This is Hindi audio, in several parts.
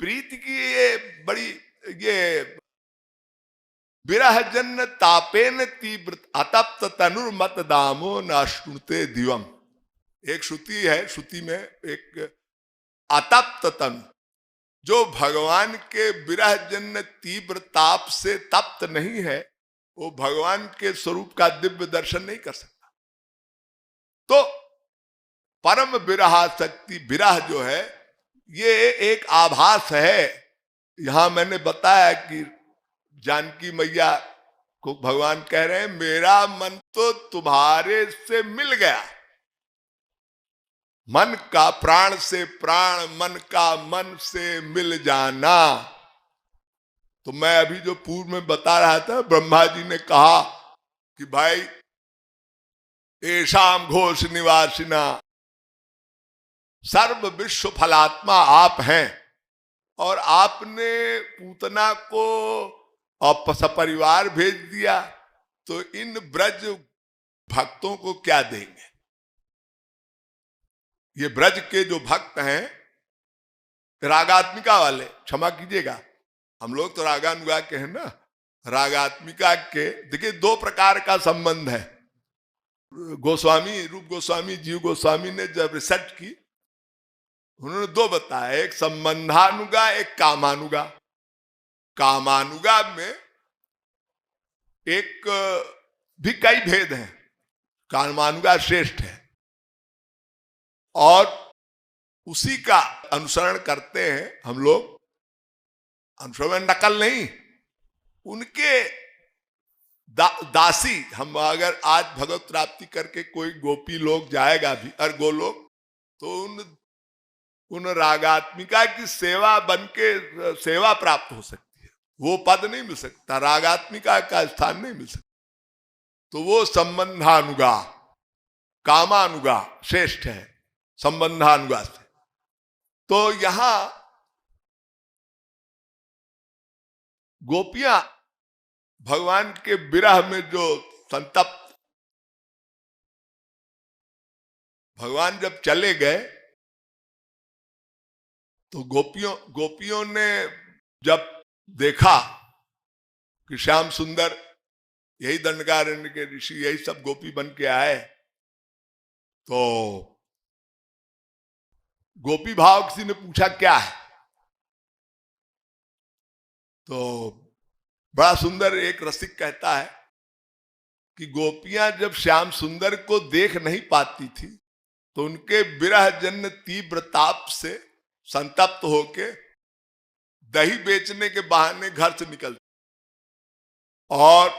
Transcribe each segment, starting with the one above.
प्रीति की ये बड़ी, ये विरह जन तापेन तीव्र अतप्त तनुर्मत दामो न श्रुते दिवम। एक श्रुति है, श्रुति में एक अतप्त तनु, जो भगवान के विरह जन तीव्र ताप से तप्त नहीं है, वो भगवान के स्वरूप का दिव्य दर्शन नहीं कर सकता। तो परम विरहासक्ति, विरह जो है ये एक आभास है। यहां मैंने बताया कि जानकी मैया को भगवान कह रहे हैं, मेरा मन तो तुम्हारे से मिल गया। मन का प्राण से प्राण, मन का मन से मिल जाना। तो मैं अभी जो पूर्व में बता रहा था, ब्रह्मा जी ने कहा कि भाई ऐशाम घोष निवासिना, सर्व विश्व फलात्मा आप हैं, और आपने पूतना को सपरिवार भेज दिया, तो इन ब्रज भक्तों को क्या देंगे। ये ब्रज के जो भक्त हैं रागात्मिका वाले, क्षमा कीजिएगा, हम लोग तो रागानुगा के हैं ना, रागात्मिका के देखिए दो प्रकार का संबंध है। गोस्वामी, रूप गोस्वामी, जीव गोस्वामी ने जब रिसर्च की, उन्होंने दो बताया, एक संबंधानुगा, एक कामानुगा। कामानुगा में एक भी कई भेद हैं, कामानुगा श्रेष्ठ है, और उसी का अनुसरण करते हैं हम लोग। अनुसरण नकल नहीं, उनके दासी। हम अगर आज भगवत प्राप्ति करके कोई गोपी लोग जाएगा भी, और गोलोक, तो उन रागात्मिका की सेवा बन के सेवा प्राप्त हो सकती है, वो पद नहीं मिल सकता, रागात्मिका का स्थान नहीं मिल सकता। तो वो संबंधानुगा, कामानुगा श्रेष्ठ है संबंधानुगा से। तो यहां गोपियां भगवान के विरह में जो संतप्त, भगवान जब चले गए तो गोपियों ने जब देखा कि श्याम सुंदर, यही दंडकारण्य के ऋषि, यही सब गोपी बन के आए, तो गोपी भाव किसी ने पूछा क्या है, तो बड़ा सुंदर एक रसिक कहता है कि गोपियां जब श्याम सुंदर को देख नहीं पाती थी, तो उनके विरह जन्य तीव्र ताप से संतप्त होके दही बेचने के बहाने घर से निकलती, और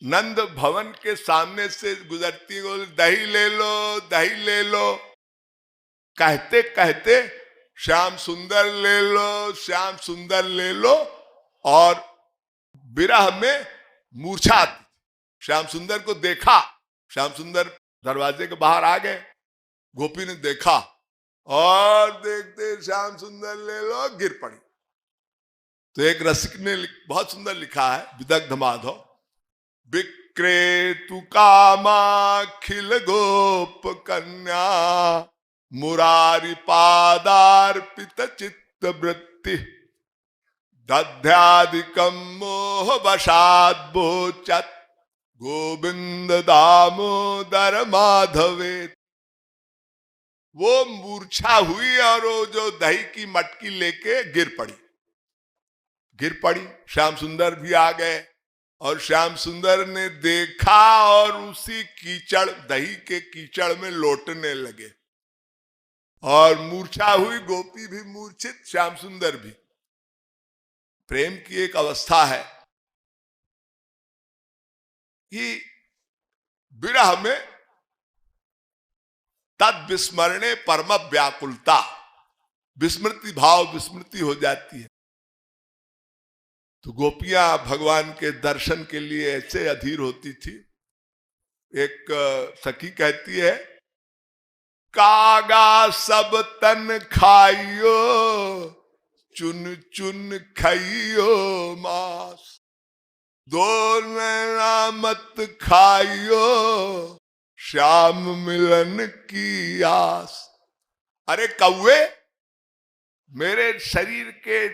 नंद भवन के सामने से गुजरती, बोले दही ले लो, दही ले लो, कहते कहते श्याम सुंदर ले लो, श्याम सुंदर ले लो, और विरह में मूर्छा थी। श्याम सुंदर को देखा, श्याम सुंदर दरवाजे के बाहर आ गए, गोपी ने देखा, और देखते श्याम सुंदर ले लो, गिर पड़ी। तो एक रसिक ने बहुत सुंदर लिखा है, विदग्ध माधव, विक्रेतु कामाखिल गोप कन्या, मुरारी पादार्पित चित्त वृत्ति, दध्यादिकम मोह वशाद बोचत, गोविंद दामोदर माधवे। वो मूर्छा हुई और वो जो दही की मटकी लेके गिर पड़ी। श्याम सुंदर भी आ गए, और श्याम सुंदर ने देखा और उसी कीचड़, दही के कीचड़ में लोटने लगे, और मूर्छा हुई, गोपी भी मूर्छित, श्याम सुंदर भी। प्रेम की एक अवस्था है कि विरह में तद विस्मरणे परम व्याकुलता, विस्मृति भाव, विस्मृति हो जाती है। तो गोपियां भगवान के दर्शन के लिए ऐसे अधीर होती थी। एक सखी कहती है, कागा सब तन खाइयो, चुन चुन खाइयो मांस, दो नैना मत खाइयो, श्याम मिलन की आस। अरे कौवे, मेरे शरीर के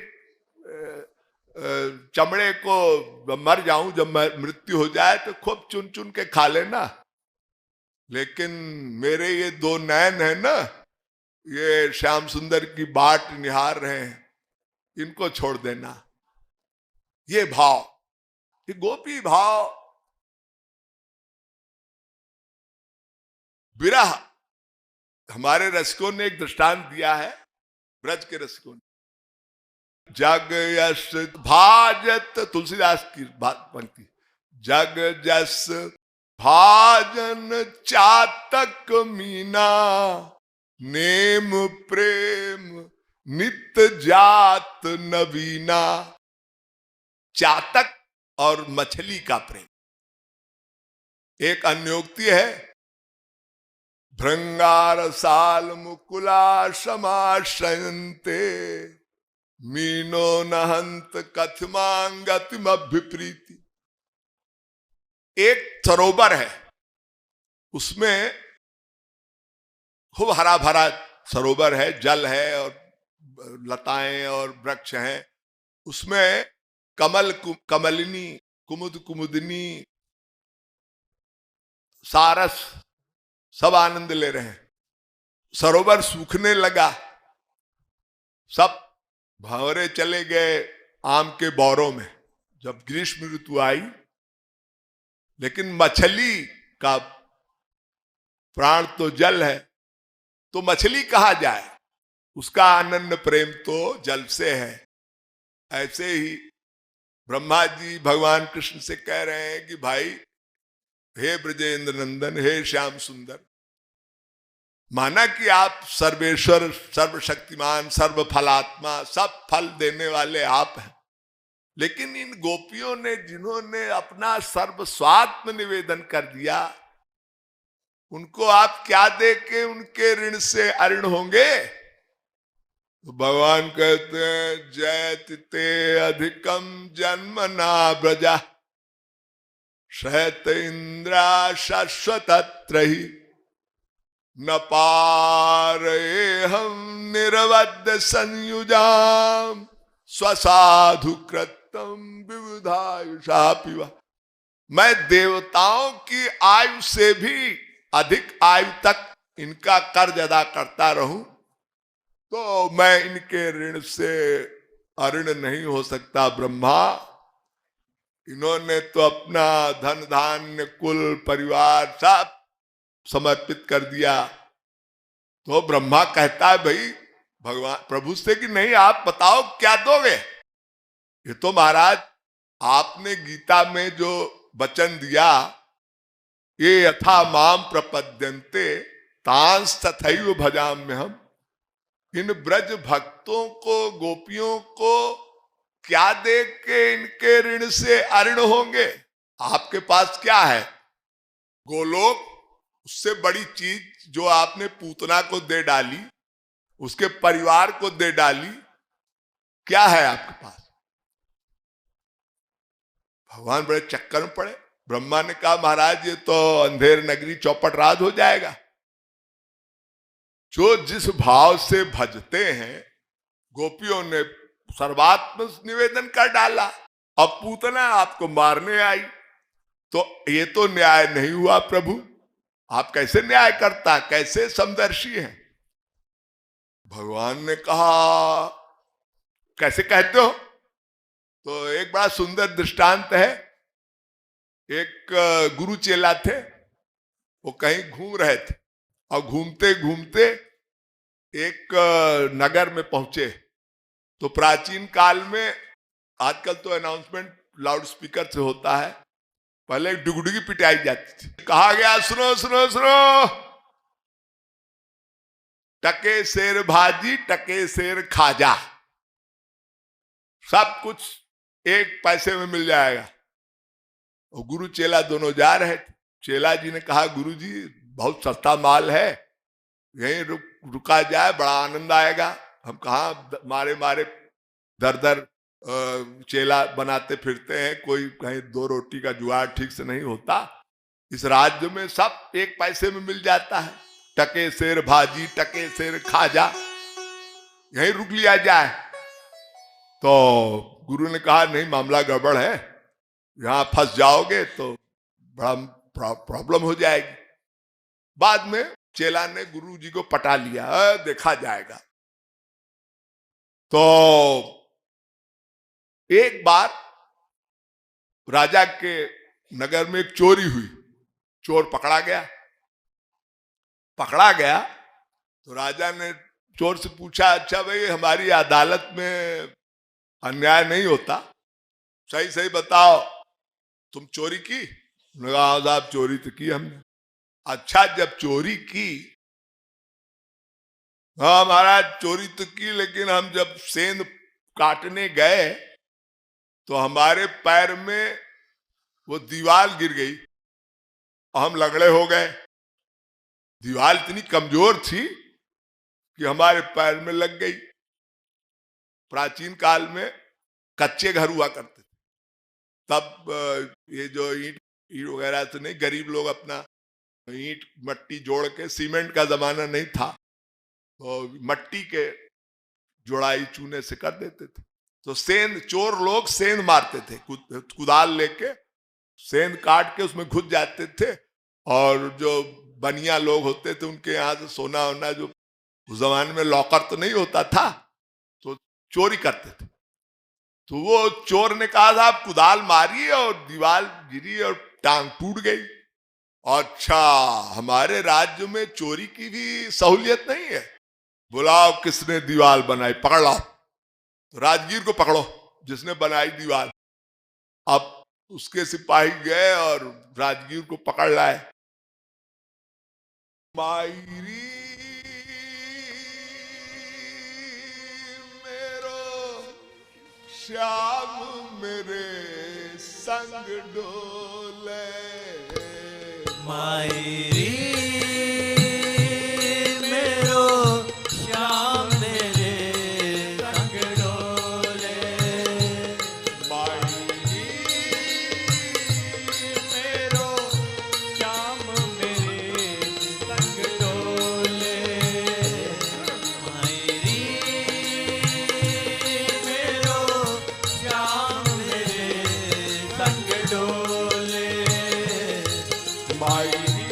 चमड़े को मर जाऊं, जब मृत्यु हो जाए तो खूब चुन चुन के खा लेना, लेकिन मेरे ये दो नयन है ना, ये श्याम सुंदर की बाट निहार रहे हैं, इनको छोड़ देना। ये भाव, ये गोपी भाव, विरह। हमारे रसिकों ने एक दृष्टांत दिया है, ब्रज के रसिकों ने, जग यश भाजत, तुलसीदास की बात बनती, जग जस भाजन चातक मीना, नेम प्रेम नित्य जात नवीना। चातक और मछली का प्रेम। एक अन्योक्ति है, भृंगार साल मुकुला समाशयन्ते, मीनो नहंत कथमांगतिमभिप्रीति। एक सरोवर है, उसमें खूब हरा भरा सरोवर है, जल है और लताएं और वृक्ष हैं, उसमें कमल कमलिनी, कुमुद कुमुदिनी, सारस सब आनंद ले रहे हैं। सरोवर सूखने लगा, सब भंवरे चले गए आम के बौरों में जब ग्रीष्म ऋतु आई, लेकिन मछली का प्राण तो जल है, तो मछली कहा जाए, उसका अनन्य प्रेम तो जल से है। ऐसे ही ब्रह्मा जी भगवान कृष्ण से कह रहे हैं कि भाई, हे ब्रजेंद्र नंदन, हे श्याम सुंदर, माना कि आप सर्वेश्वर, सर्वशक्तिमान, सर्वफलात्मा, सब फल देने वाले आप हैं, लेकिन इन गोपियों ने, जिन्होंने अपना सर्वस्वात्म निवेदन कर दिया, उनको आप क्या दे के उनके ऋण से अऋण होंगे? तो भगवान कहते हैं, जयति ते अधिकम जन्मना ब्रजा, शयत इंद्रा शाश्वतत्रहि, न पारे हम निरवद्य संयुजाम, स्वसाधु कृतम विविधायुषा पिवा। मैं देवताओं की आयु से भी अधिक आयु तक इनका कर्ज अदा करता रहूं, तो मैं इनके ऋण से अऋण नहीं हो सकता ब्रह्मा। इन्होंने तो अपना धन धान्य, कुल परिवार सब समर्पित कर दिया। तो ब्रह्मा कहता है भाई भगवान प्रभु से कि नहीं, आप बताओ क्या दोगे? ये तो महाराज आपने गीता में जो वचन दिया, ये यथा माम प्रपद्यन्ते तांस तथैव भजाम्य हम, इन ब्रज भक्तों को, गोपियों को क्या दे के इनके ऋण से अऋण होंगे? आपके पास क्या है? गोलोक, उससे बड़ी चीज जो आपने पूतना को दे डाली, उसके परिवार को दे डाली, क्या है आपके पास? भगवान बड़े चक्कर में पड़े। ब्रह्मा ने कहा, महाराज ये तो अंधेर नगरी चौपट रात हो जाएगा। जो जिस भाव से भजते हैं, गोपियों ने सर्वात्म निवेदन कर डाला, अब पूतना आपको मारने आई, तो ये तो न्याय नहीं हुआ प्रभु। आप कैसे न्याय करता, कैसे समदर्शी हैं? भगवान ने कहा, कैसे कहते हो? तो एक बड़ा सुंदर दृष्टांत है। एक गुरु चेला थे, वो कहीं घूम रहे थे और घूमते घूमते एक नगर में पहुंचे। तो प्राचीन काल में, आजकल तो अनाउंसमेंट लाउड स्पीकर से होता है, पहले डुगडुगी पिटाई जाती थी। कहा गया, सुनो सुनो सुनो, टके शेर भाजी, टके शेर खाजा, सब कुछ एक पैसे में मिल जाएगा। और गुरु चेला दोनों जा रहे थे। चेला जी ने कहा, गुरु जी बहुत सस्ता माल है, यहीं रुका जाए, बड़ा आनंद आएगा। हम कहा मारे मारे दर दर चेला बनाते फिरते हैं, कोई कहीं दो रोटी का जुगाड़ ठीक से नहीं होता। इस राज्य में सब एक पैसे में मिल जाता है, टके शेर भाजी, टके शेर खाजा। यहीं रुक लिया जाए। तो गुरु ने कहा नहीं, मामला गड़बड़ है, यहां फंस जाओगे तो बड़ा प्रॉब्लम हो जाएगी। बाद में चेला ने गुरु जी को पटा लिया, देखा जाएगा। तो एक बार राजा के नगर में एक चोरी हुई, चोर पकड़ा गया तो राजा ने चोर से पूछा, अच्छा भाई हमारी अदालत में अन्याय नहीं होता, सही सही बताओ तुम चोरी की? साहब चोरी तो की हमने। अच्छा जब चोरी की, हाँ महाराज चोरी तो की, लेकिन हम जब सेंध काटने गए तो हमारे पैर में वो दीवार गिर गई और हम लगड़े हो गए। दीवार इतनी कमजोर थी कि हमारे पैर में लग गई। प्राचीन काल में कच्चे घर हुआ करते थे, तब ये जो ईंट वगैरह तो नहीं, गरीब लोग अपना ईंट मट्टी जोड़ के, सीमेंट का जमाना नहीं था, तो मट्टी के जोड़ाई चूने से कर देते थे। तो सेंध, चोर लोग सेंध मारते थे, कुदाल लेके सेंध काट के उसमें घुस जाते थे, और जो बनिया लोग होते थे उनके यहाँ से सोना वोना, जो उस जमाने में लॉकर तो नहीं होता था, तो चोरी करते थे। तो वो चोर ने कहा था आप कुदाल मारिए, और दीवार गिरी और टांग टूट गई। अच्छा हमारे राज्य में चोरी की भी सहूलियत नहीं है, बुलाओ किसने दीवार बनाई, पकड़ लाओ। तो राजगीर को पकड़ो जिसने बनाई दीवार। अब उसके सिपाही गए और राजगीर को पकड़ लाए। मायरी मेरो श्याम मेरे संग डोले, मायरी मेरो श्याम मेरे संग डोले, मायरी मेरो श्याम मेरे संग डोले, मायरी मेरो श्याम मेरे संग डोले, मायरी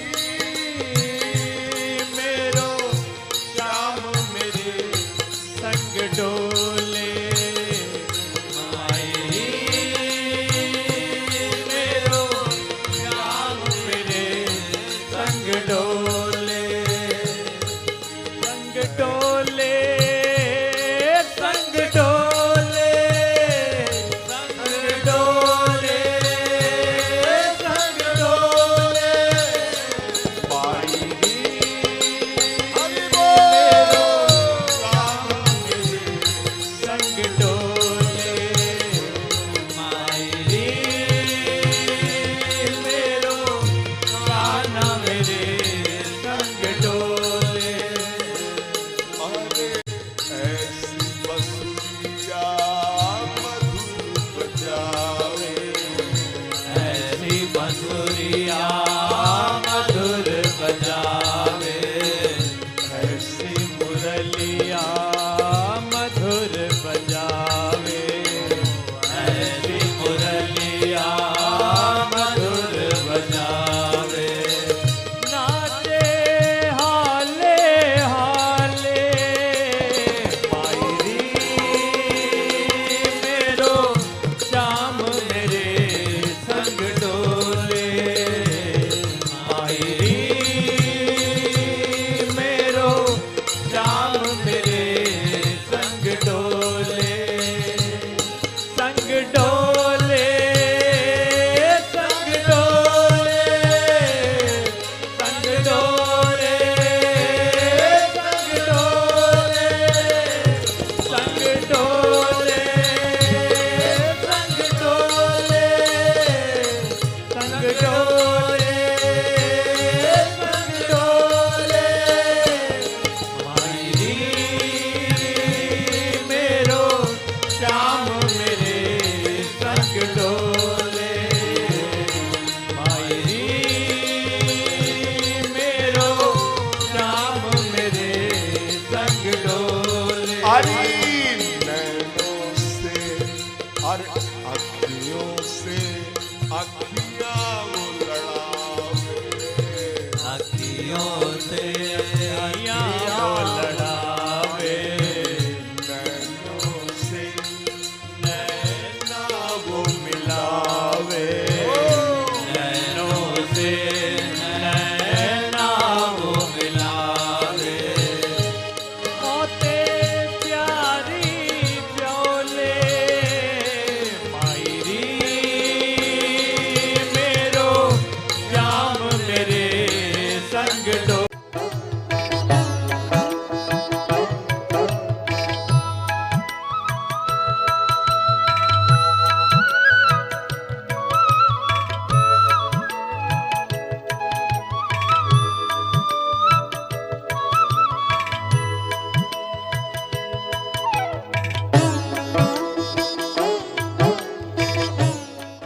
से